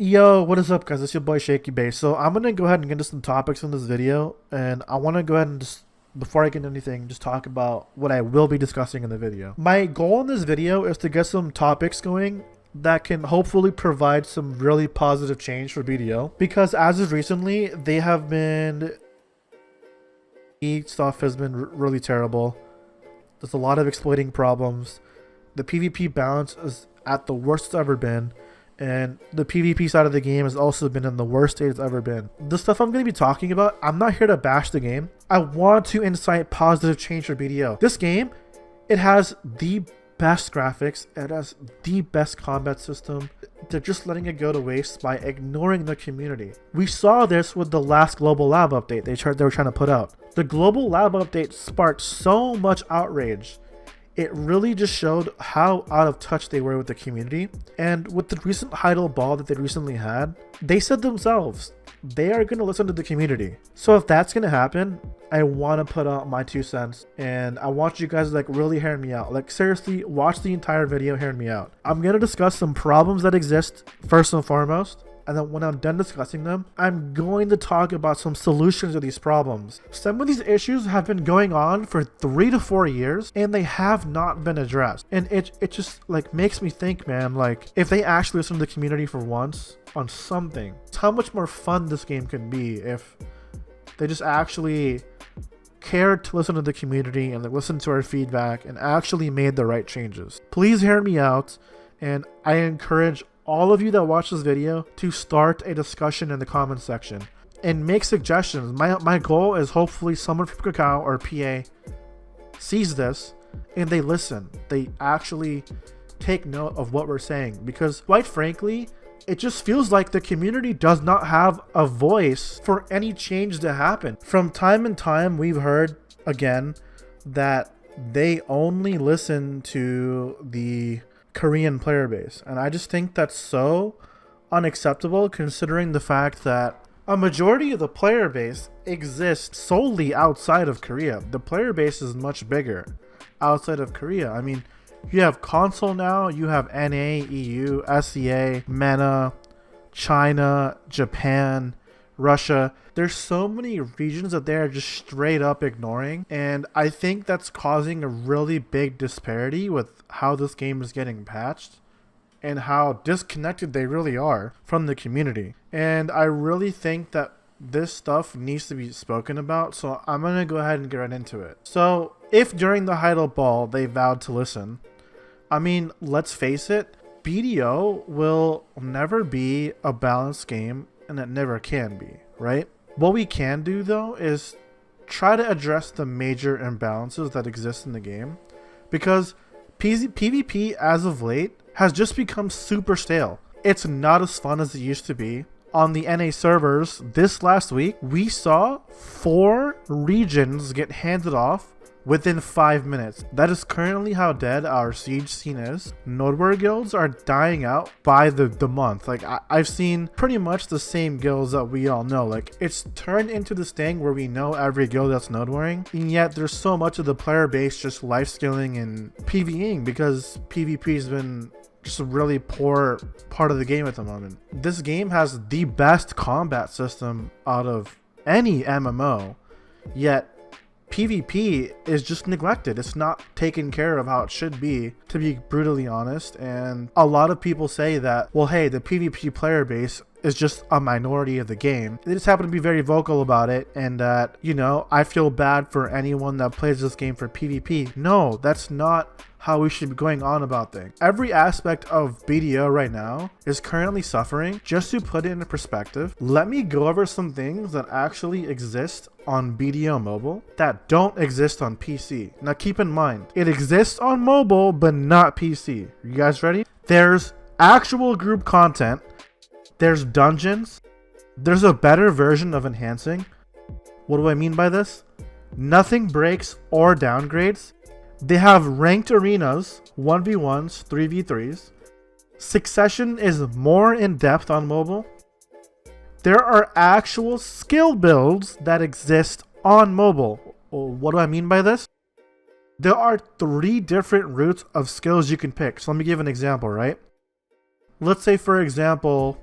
Yo, what is up, guys? It's your boy ShakyBay. So I'm gonna go ahead and get into some topics in this video, and I want to go ahead and just, before I get into anything, just talk about what I will be discussing in the video. My goal in this video is to get some topics going that can hopefully provide some really positive change for BDO, because as of recently, they have been stuff has been really terrible. There's a lot of exploiting problems. The PvP balance is at the worst it's ever been. And the PvP side of the game has also been in the worst state it's ever been. The stuff I'm going to be talking about, I'm not here to bash the game. I want to incite positive change for BDO. This game, it has the best graphics. It has the best combat system. They're just letting it go to waste by ignoring the community. We saw this with the last global lab update they were trying to put out. The global lab update sparked so much outrage. It really just showed how out of touch they were with the community. And with the recent Heidel ball that they recently had, they said themselves, they are going to listen to the community. So if that's going to happen, I want to put out my 2 cents. And I want you guys to really hear me out. Seriously, watch the entire video, hear me out. I'm going to discuss some problems that exist first and foremost. And then when I'm done discussing them, I'm going to talk about some solutions to these problems. Some of these issues have been going on for 3 to 4 years and they have not been addressed. And it just makes me think, man, if they actually listen to the community for once on something, how much more fun this game can be if they just actually cared to listen to the community and they listened to our feedback and actually made the right changes. Please hear me out, and I encourage all of you that watch this video to start a discussion in the comment section and make suggestions. My goal is hopefully someone from Cacao or PA sees this and they listen. They actually take note of what we're saying, because quite frankly, it just feels like the community does not have a voice for any change to happen. From time and time, we've heard again that they only listen to the Korean player base, and I just think that's so unacceptable, considering the fact that a majority of the player base exists solely outside of Korea. The player base is much bigger outside of Korea. I mean, you have console now, you have NA, EU, SEA, MENA, China, Japan, Russia. There's so many regions that they're just straight up ignoring, and I think that's causing a really big disparity with how this game is getting patched and how disconnected they really are from the community. And I really think that this stuff needs to be spoken about, so I'm gonna go ahead and get right into it. So if during the Heidel ball they vowed to listen, I mean, let's face it, BDO will never be a balanced game, and it never can be, right? What we can do though is try to address the major imbalances that exist in the game, because PvP as of late has just become super stale. It's not as fun as it used to be. On the NA servers this last week, we saw 4 regions get handed off within 5 minutes. That is currently how dead our siege scene is. Nodeware guilds are dying out by the month. I've seen pretty much the same guilds that we all know. It's turned into this thing where we know every guild that's nodewaring, and yet there's so much of the player base just life skilling and PvEing because PvP has been just a really poor part of the game at the moment. This game has the best combat system out of any MMO, yet PvP is just neglected. It's not taken care of how it should be, to be brutally honest. And a lot of people say that, well, hey, the PvP player base is just a minority of the game. They just happen to be very vocal about it, and that, I feel bad for anyone that plays this game for PvP. No, that's not how we should be going on about things. Every aspect of BDO right now is currently suffering. Just to put it into perspective, let me go over some things that actually exist on BDO mobile that don't exist on PC. Now keep in mind, it exists on mobile but not PC. You guys ready? There's actual group content, there's dungeons, there's a better version of enhancing. What do I mean by this? Nothing breaks or downgrades. They have ranked arenas, 1v1s, 3v3s. Succession is more in depth on mobile. There are actual skill builds that exist on mobile. What do I mean by this? There are 3 different routes of skills you can pick. So let me give an example, right? Let's say, for example,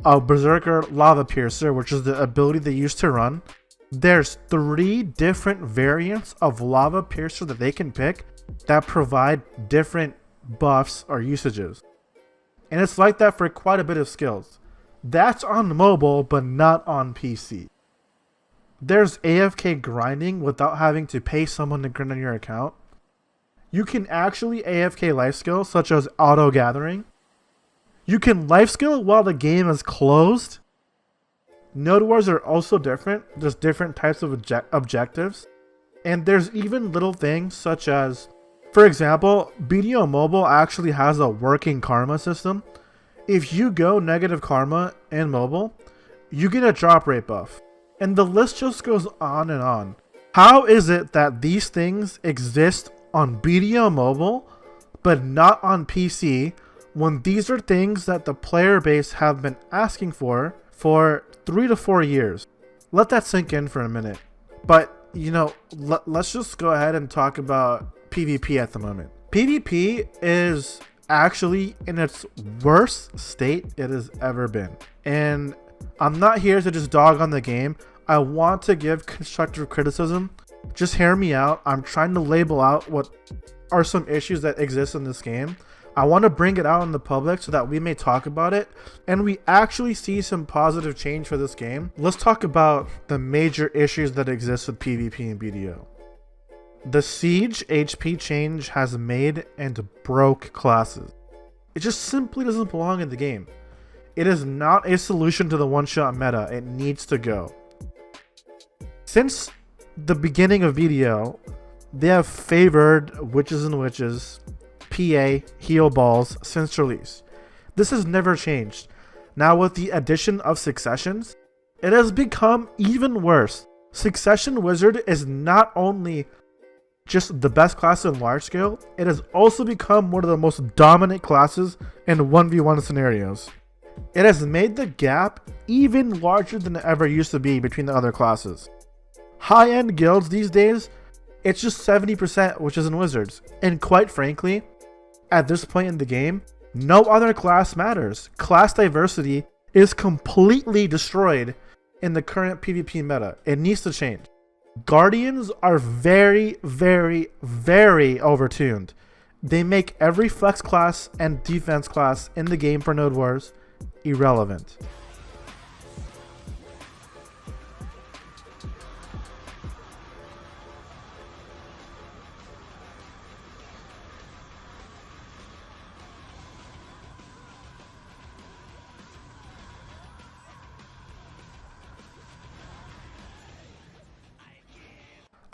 a Berserker Lava Piercer, which is the ability they used to run. There's 3 different variants of Lava Piercer that they can pick that provide different buffs or usages. And it's like that for quite a bit of skills. That's on mobile, but not on PC. There's AFK grinding without having to pay someone to grind on your account. You can actually AFK life skills such as auto gathering. You can life skill while the game is closed. Node wars are also different. There's different types of objectives. And there's even little things such as, for example, BDO Mobile actually has a working karma system. If you go negative karma in mobile, you get a drop rate buff. And the list just goes on and on. How is it that these things exist on BDO Mobile, but not on PC, when these are things that the player base have been asking for 3 to 4 years? Let that sink in for a minute. But, you know, let's just go ahead and talk about PvP at the moment. PvP is actually in its worst state it has ever been. And I'm not here to just dog on the game. I want to give constructive criticism. Just hear me out. I'm trying to label out what are some issues that exist in this game. I want to bring it out in the public so that we may talk about it and we actually see some positive change for this game. Let's talk about the major issues that exist with PvP and BDO. The Siege HP change has made and broke classes. It just simply doesn't belong in the game. It is not a solution to the one-shot meta. It needs to go. Since the beginning of BDO, they have favored Witches and Witches, PA, heal balls since release. This has never changed. Now with the addition of Successions, it has become even worse. Succession Wizard is not only just the best class in large scale, it has also become one of the most dominant classes in 1v1 scenarios. It has made the gap even larger than it ever used to be between the other classes. High-end guilds these days, it's just 70% Witches and Wizards. And quite frankly, at this point in the game, no other class matters. Class diversity is completely destroyed in the current PvP meta. It needs to change. Guardians are very, very, very overtuned. They make every flex class and defense class in the game for Node Wars irrelevant.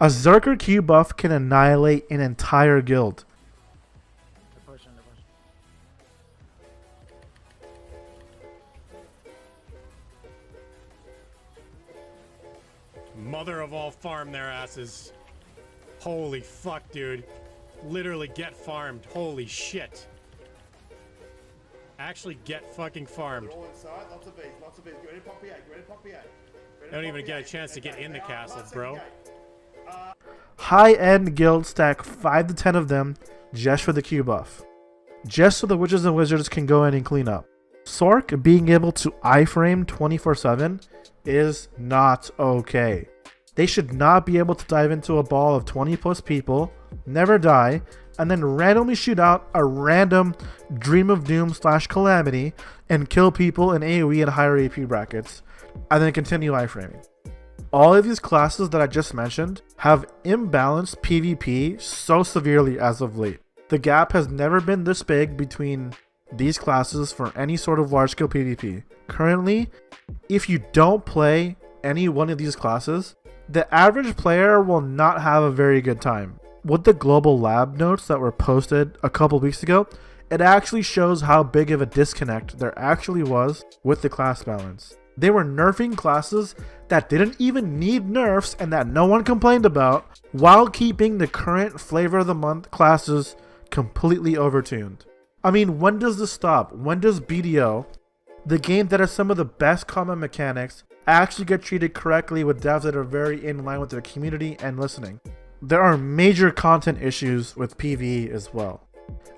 A Zerker Q buff can annihilate an entire guild. Mother of all farm their asses. Holy fuck, dude. Literally get farmed. Holy shit. Actually get fucking farmed. I don't even get a chance to get in the castle, bro. High-end guilds stack 5 to 10 of them just for the Q buff. Just so the Witches and Wizards can go in and clean up. Sork being able to iframe 24/7 is not okay. They should not be able to dive into a ball of 20 plus people, never die, and then randomly shoot out a random Dream of Doom / Calamity and kill people in AoE and higher AP brackets, and then continue iframing. All of these classes that I just mentioned have imbalanced PvP so severely as of late. The gap has never been this big between these classes for any sort of large-scale PvP. Currently, if you don't play any one of these classes, the average player will not have a very good time. With the global lab notes that were posted a couple weeks ago, it actually shows how big of a disconnect there actually was with the class balance. They were nerfing classes that didn't even need nerfs and that no one complained about, while keeping the current flavor of the month classes completely overtuned. I mean, when does this stop? When does BDO, the game that has some of the best combat mechanics, actually get treated correctly with devs that are very in line with their community and listening? There are major content issues with PvE as well.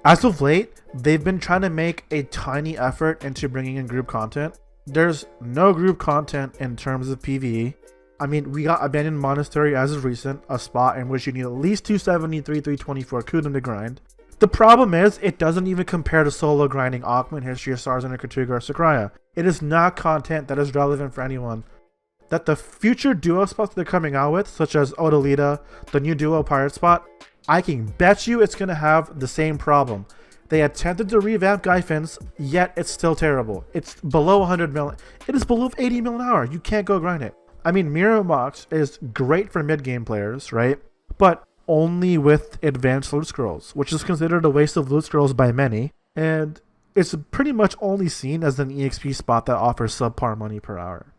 As of late, they've been trying to make a tiny effort into bringing in group content, There's no group content in terms of PvE. I mean, we got Abandoned Monastery as of recent, a spot in which you need at least 273, 324 Kudan to grind. The problem is, it doesn't even compare to solo grinding Akhman, History of Stars, and Katuga or Sakraya. It is not content that is relevant for anyone. That the future duo spots they're coming out with, such as Odalita, the new duo pirate spot, I can bet you it's going to have the same problem. They attempted to revamp Gyfins, yet it's still terrible. It's below 100 mil. It is below 80 mil an hour. You can't go grind it. I mean, Mirror Mox is great for mid-game players, right? But only with advanced loot scrolls, which is considered a waste of loot scrolls by many. And it's pretty much only seen as an EXP spot that offers subpar money per hour.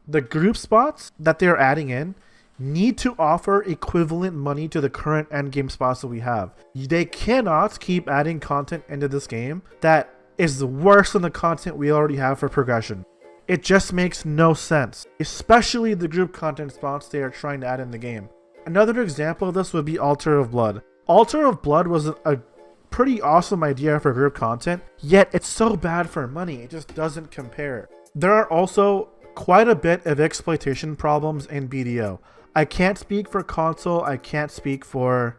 The group spots that they're adding in need to offer equivalent money to the current endgame spots that we have. They cannot keep adding content into this game that is worse than the content we already have for progression. It just makes no sense, especially the group content spots they are trying to add in the game. Another example of this would be Altar of Blood. Altar of Blood was a pretty awesome idea for group content, yet it's so bad for money, it just doesn't compare. There are also quite a bit of exploitation problems in BDO. I can't speak for console, I can't speak for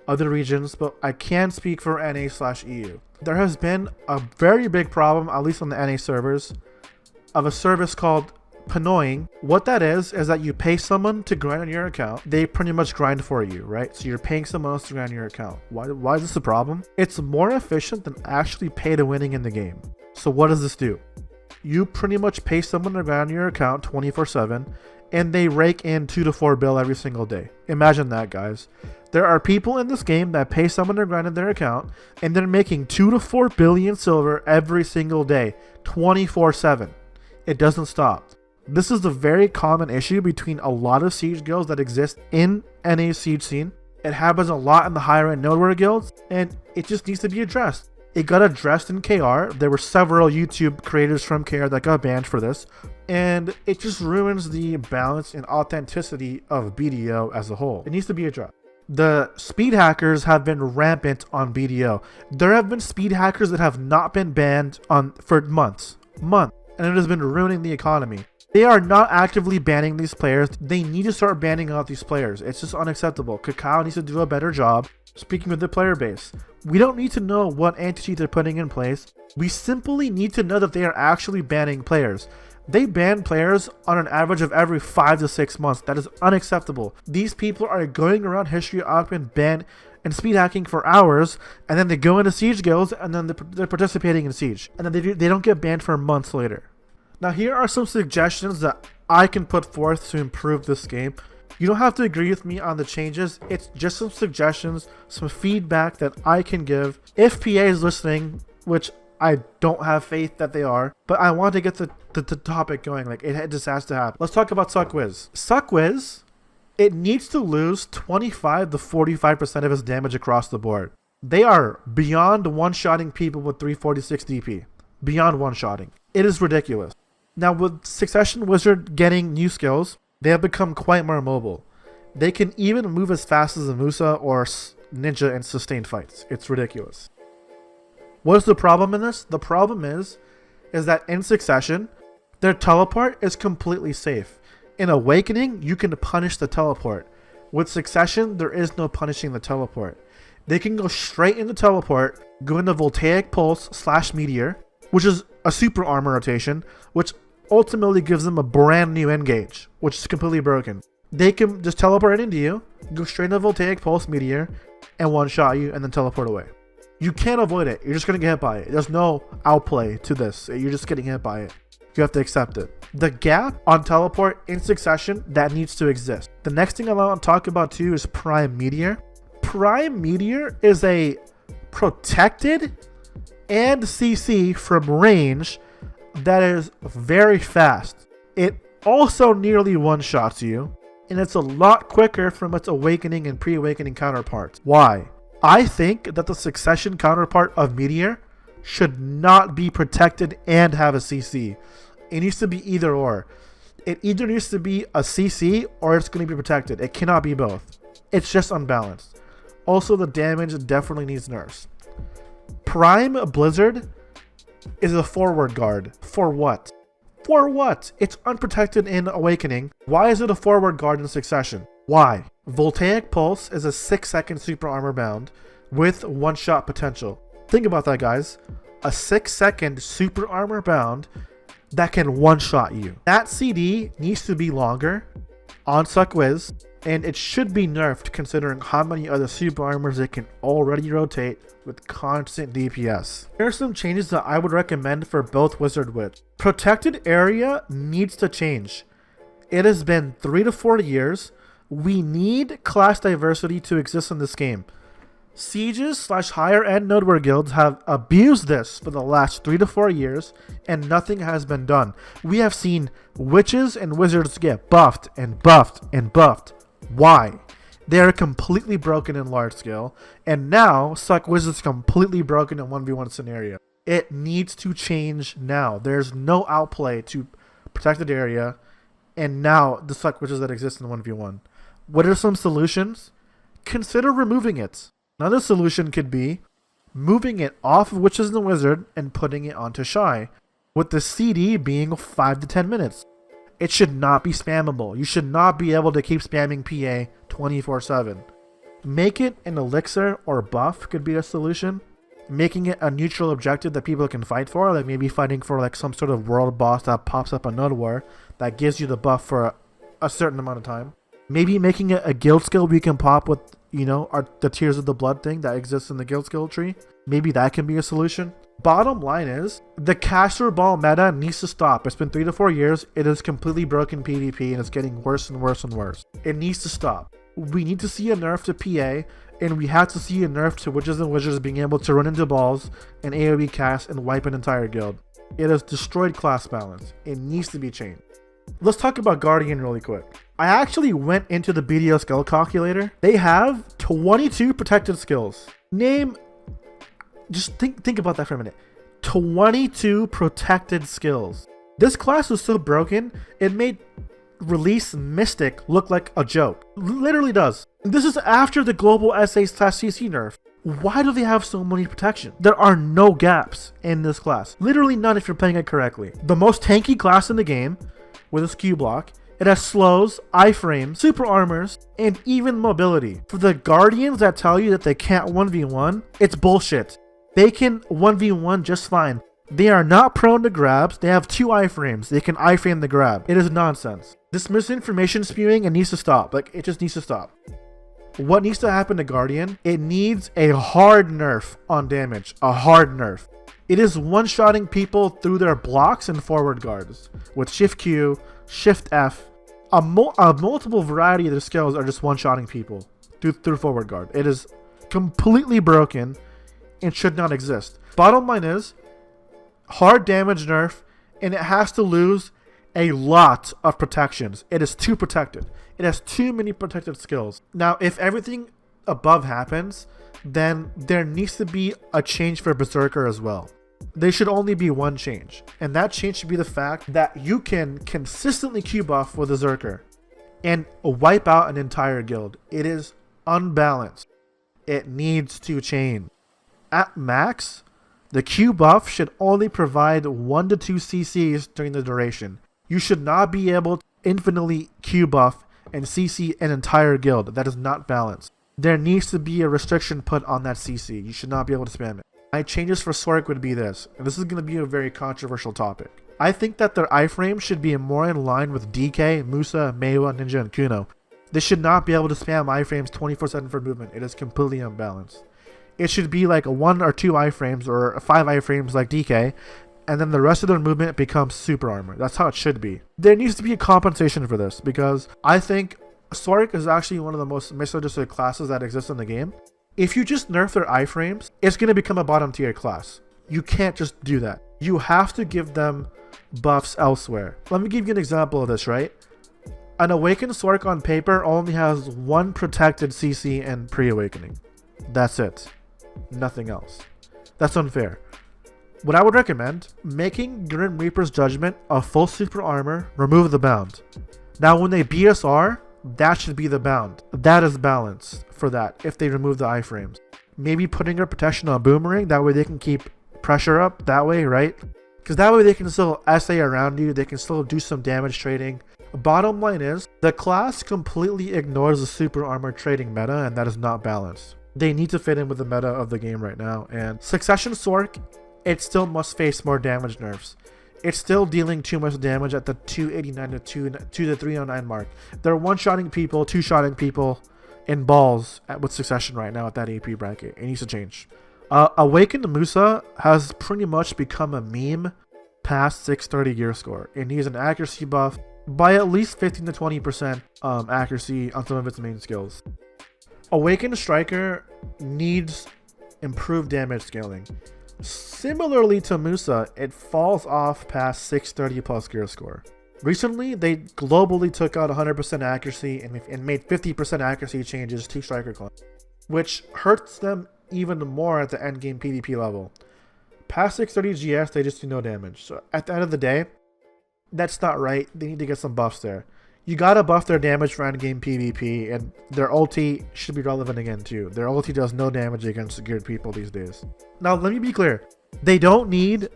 other regions, but I can speak for NA/EU. There has been a very big problem, at least on the NA servers, of a service called Pinoying. What that is that you pay someone to grind on your account. They pretty much grind for you, right? So you're paying someone else to grind on your account. Why is this a problem? It's more efficient than actually pay to winning in the game. So what does this do? You pretty much pay someone to grind on your account 24/7, and they rake in 2 to 4 bill every single day. Imagine that, guys. There are people in this game that pay someone to grind on their account, and they're making 2 to 4 billion silver every single day, 24/7. It doesn't stop. This is a very common issue between a lot of siege guilds that exist in NA siege scene. It happens a lot in the higher end nodeware guilds, and it just needs to be addressed. It got addressed in KR. There were several YouTube creators from KR that got banned for this, and it just ruins the balance and authenticity of BDO as a whole. It needs to be addressed. The speed hackers have been rampant on BDO. There have been speed hackers that have not been banned for months, and it has been ruining the economy. They are not actively banning these players. They need to start banning out these players. It's just unacceptable. Cacao needs to do a better job speaking with the player base. We don't need to know what anti-cheat they're putting in place. We simply need to know that they are actually banning players. They ban players on an average of every 5 to 6 months. That is unacceptable. These people are going around History of Akhman ban and speed hacking for hours, and then they go into siege guilds, and then they're participating in siege, and then they don't get banned for months later. Now here are some suggestions that I can put forth to improve this game. You don't have to agree with me on the changes. It's just some suggestions, some feedback that I can give. If PA is listening, which I don't have faith that they are, but I want to get the topic going. Like, it just has to happen. Let's talk about Suckwiz. Suckwiz, it needs to lose 25 to 45% of its damage across the board. They are beyond one-shotting people with 346 DP. Beyond one-shotting. It is ridiculous. Now, with Succession Wizard getting new skills, they have become quite more mobile. They can even move as fast as a Musa or Ninja in sustained fights. It's ridiculous. What is the problem in this? The problem is that in Succession, their teleport is completely safe. In Awakening, you can punish the teleport. With Succession, there is no punishing the teleport. They can go straight into teleport, go into Voltaic Pulse / Meteor, which is a super armor rotation, which ultimately gives them a brand new engage, which is completely broken. They can just teleport into you, go straight into Voltaic Pulse Meteor, and one-shot you, and then teleport away. You can't avoid it. You're just going to get hit by it. There's no outplay to this. You're just getting hit by it. You have to accept it. The gap on teleport in Succession, that needs to exist. The next thing I want to talk about too is Prime Meteor. Prime Meteor is a protected and CC from range that is very fast. It also nearly one-shots you, and it's a lot quicker from its Awakening and pre-Awakening counterparts. Why? I think that the Succession counterpart of Meteor should not be protected and have a CC. It needs to be either or. It either needs to be a CC or it's going to be protected. It cannot be both. It's just unbalanced. Also, the damage definitely needs nerfs. Prime Blizzard is a forward guard. For what? For what? It's unprotected in Awakening. Why is it a forward guard in Succession? Why? Voltaic Pulse is a 6-second super armor bound with one-shot potential. Think about that, guys. A 6-second super armor bound that can one-shot you. That CD needs to be longer on Suckwiz, and it should be nerfed considering how many other super armors it can already rotate with constant DPS. Here are some changes that I would recommend for both Wizard Wits. Protected area needs to change. It has been 3 to 4 years. We need class diversity to exist in this game. Sieges / higher end nodeware guilds have abused this for the last 3 to 4 years and nothing has been done. We have seen witches and wizards get buffed and buffed and buffed. Why? They are completely broken in large scale, and now Suckwiz is completely broken in 1v1 scenario. It needs to change now. There's no outplay to protected area, and now the Suckwizards that exist in 1v1. What are some solutions? Consider removing it. Another solution could be moving it off of Witches and the Wizard and putting it onto Shy, with the CD being 5 to 10 minutes. It should not be spammable. You should not be able to keep spamming PA 24/7. Make it an elixir or buff could be a solution. Making it a neutral objective that people can fight for, like maybe fighting for like some sort of world boss that pops up on Node War that gives you the buff for a certain amount of time. Maybe making it a guild skill we can pop with, you know, the Tears of the Blood thing that exists in the guild skill tree. Maybe that can be a solution. Bottom line is, the caster ball meta needs to stop. It's been 3 to 4 years. It is completely broken PvP and it's getting worse and worse and worse. It needs to stop. We need to see a nerf to PA, and we have to see a nerf to Witches and Wizards being able to run into balls and AoE cast and wipe an entire guild. It has destroyed class balance. It needs to be changed. Let's talk about Guardian really quick. I actually went into the BDO skill calculator. They have 22 protected skills. Just think about that for a minute. 22 protected skills. This class was so broken, it made Release Mystic look like a joke. Literally does. This is after the global SA/CC nerf. Why do they have so many protection? There are no gaps in this class. Literally none if you're playing it correctly. The most tanky class in the game with its Q block. It has slows, iframes, super armors, and even mobility. For the Guardians that tell you that they can't 1v1, it's bullshit. They can 1v1 just fine. They are not prone to grabs. They have 2 iframes. They can iframe the grab. It is nonsense. This misinformation spewing, it needs to stop. Like, it just needs to stop. What needs to happen to Guardian? It needs a hard nerf on damage. A hard nerf. It is one-shotting people through their blocks and forward guards. With Shift Q, Shift F, a multiple variety of their skills are just one-shotting people through forward guard. It is completely broken and should not exist. Bottom line is, hard damage nerf, and it has to lose a lot of protections. It is too protected. It has too many protected skills. Now, if everything above happens, then there needs to be a change for Berserker as well. There should only be one change, and that change should be the fact that you can consistently Q buff with Berserker and wipe out an entire guild. It is unbalanced. It needs to change. At max, the Q buff should only provide 1 to 2 CCs during the duration. You should not be able to infinitely Q buff and CC an entire guild. That is not balanced. There needs to be a restriction put on that CC. You should not be able to spam it. My changes for Sork would be this, and this is going to be a very controversial topic. I think that their iframe should be more in line with DK, Musa, Meiwa, Ninja, and Kuno. They should not be able to spam iframes 24/7 for movement. It is completely unbalanced. It should be like 1 or 2 iframes or 5 iframes like DK, and then the rest of their movement becomes super armor. That's how it should be. There needs to be a compensation for this, because I think Sork is actually one of the most misunderstood classes that exists in the game. If you just nerf their iframes, it's going to become a bottom tier class. You can't just do that. You have to give them buffs elsewhere. Let me give you an example of this, right? An Awakened Sork on paper only has 1 protected CC and pre-awakening. That's it. Nothing else. That's unfair. What I would recommend, making Grim Reaper's Judgment a full super armor, remove the bound. Now when they BSR, that should be the bound. That is balanced for that if they remove the iframes. Maybe putting her protection on Boomerang, that way they can keep pressure up that way, right? Because that way they can still SA around you, they can still do some damage trading. Bottom line is, the class completely ignores the super armor trading meta, and that is not balanced. They need to fit in with the meta of the game right now, and Succession Sork, it still must face more damage nerfs. It's still dealing too much damage at the 289 to the 309 mark. They're one-shotting people, two-shotting people in balls with Succession right now at that AP bracket. It needs to change. Awakened Musa has pretty much become a meme past 630 gear score. It needs an accuracy buff by at least 15 to 20% accuracy on some of its main skills. Awakened Striker needs improved damage scaling. Similarly to Musa, it falls off past 630 plus gear score. Recently, they globally took out 100% accuracy and made 50% accuracy changes to Striker class, which hurts them even more at the endgame PvP level. Past 630 GS, they just do no damage. So at the end of the day, that's not right. They need to get some buffs there. You gotta buff their damage for endgame PvP, and their ulti should be relevant again too. Their ulti does no damage against geared people these days. Now, let me be clear. They don't need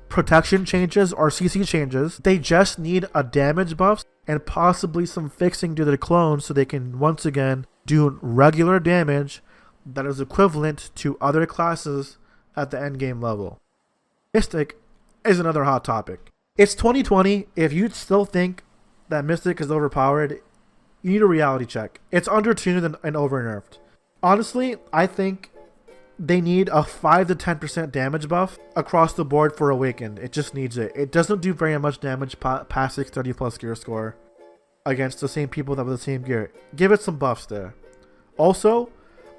protection changes or CC changes. They just need a damage buff and possibly some fixing to their clones so they can once again do regular damage that is equivalent to other classes at the endgame level. Mystic is another hot topic. It's 2020. If you still think that Mystic is overpowered, you need a reality check. It's undertuned and overnerfed. Honestly, I think they need a 5 to 10% damage buff across the board for Awakened. It just needs it. It doesn't do very much damage past 630 plus gear score against the same people that have the same gear. Give it some buffs there. Also,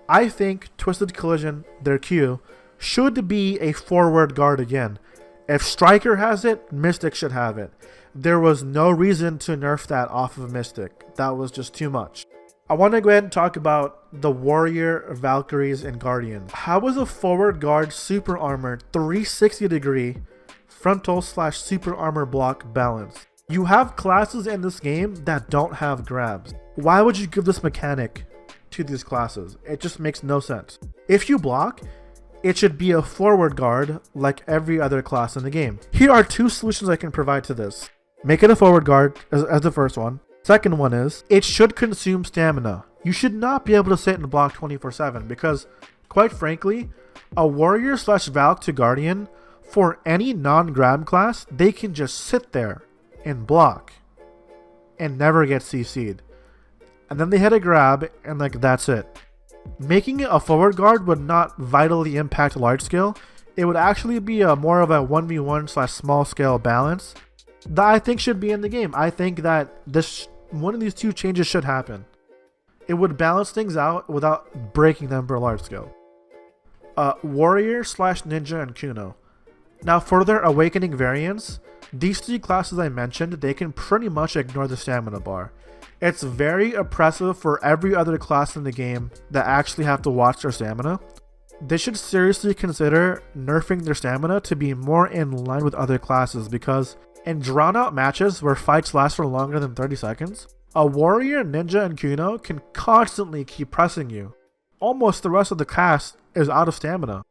I think Twisted Collision, their Q, should be a forward guard again. If Striker has it, Mystic should have it. There was no reason to nerf that off of Mystic. That was just too much. I want to go ahead and talk about the Warrior, Valkyries, and Guardians. How is a forward guard super armor 360 degree frontal / super armor block balance? You have classes in this game that don't have grabs. Why would you give this mechanic to these classes? It just makes no sense. If you block, it should be a forward guard like every other class in the game. Here are two solutions I can provide to this. Make it a forward guard as the first one. Second one is, it should consume stamina. You should not be able to sit and block 24/7 because, quite frankly, a Warrior / Valk to Guardian, for any non-grab class, they can just sit there and block and never get CC'd. And then they hit a grab and that's it. Making it a forward guard would not vitally impact large scale. It would actually be more of a 1v1 / small scale balance that I think should be in the game. I think that one of these two changes should happen. It would balance things out without breaking them for large scale. Warrior / Ninja and Kuno. Now for their Awakening variants, these three classes I mentioned, they can pretty much ignore the stamina bar. It's very oppressive for every other class in the game that actually have to watch their stamina. They should seriously consider nerfing their stamina to be more in line with other classes, because in drawn out matches where fights last for longer than 30 seconds, a Warrior, Ninja, and Kuno can constantly keep pressing you. Almost the rest of the cast is out of stamina.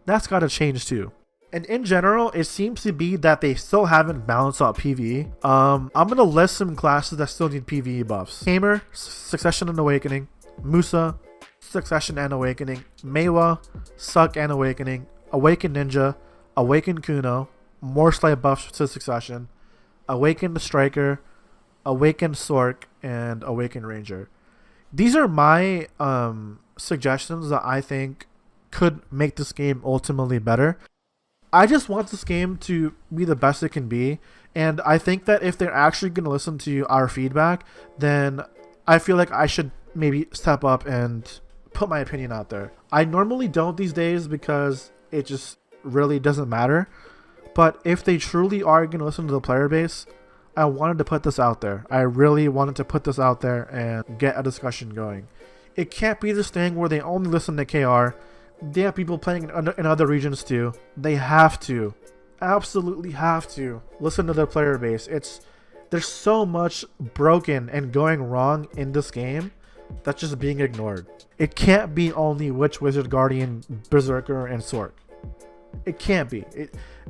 That's gotta change too. And in general, it seems to be that they still haven't balanced out PvE. I'm gonna list some classes that still need PvE buffs. Tamer, Succession and Awakening. Musa, Succession and Awakening. Meiwa, Suck and Awakening. Awakened Ninja. Awakened Kuno. More slight buffs to Succession. Awakened Striker. Awakened Sork. And Awakened Ranger. These are my suggestions that I think could make this game ultimately better. I just want this game to be the best it can be, and I think that if they're actually going to listen to our feedback, then I feel like I should maybe step up and put my opinion out there. I normally don't these days because it just really doesn't matter, but if they truly are going to listen to the player base, I wanted to put this out there. I really wanted to put this out there and get a discussion going. It can't be this thing where they only listen to KR. They have people playing in other regions too. They have to, absolutely have to listen to their player base. There's so much broken and going wrong in this game that's just being ignored. It can't be only Witch, Wizard, Guardian, Berserker, and Sork. It can't be.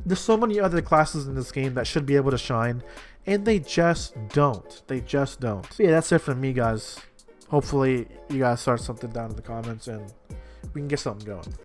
There's so many other classes in this game that should be able to shine, and they just don't. They just don't. So yeah, that's it from me, guys. Hopefully, you guys start something down in the comments, and we can get something going.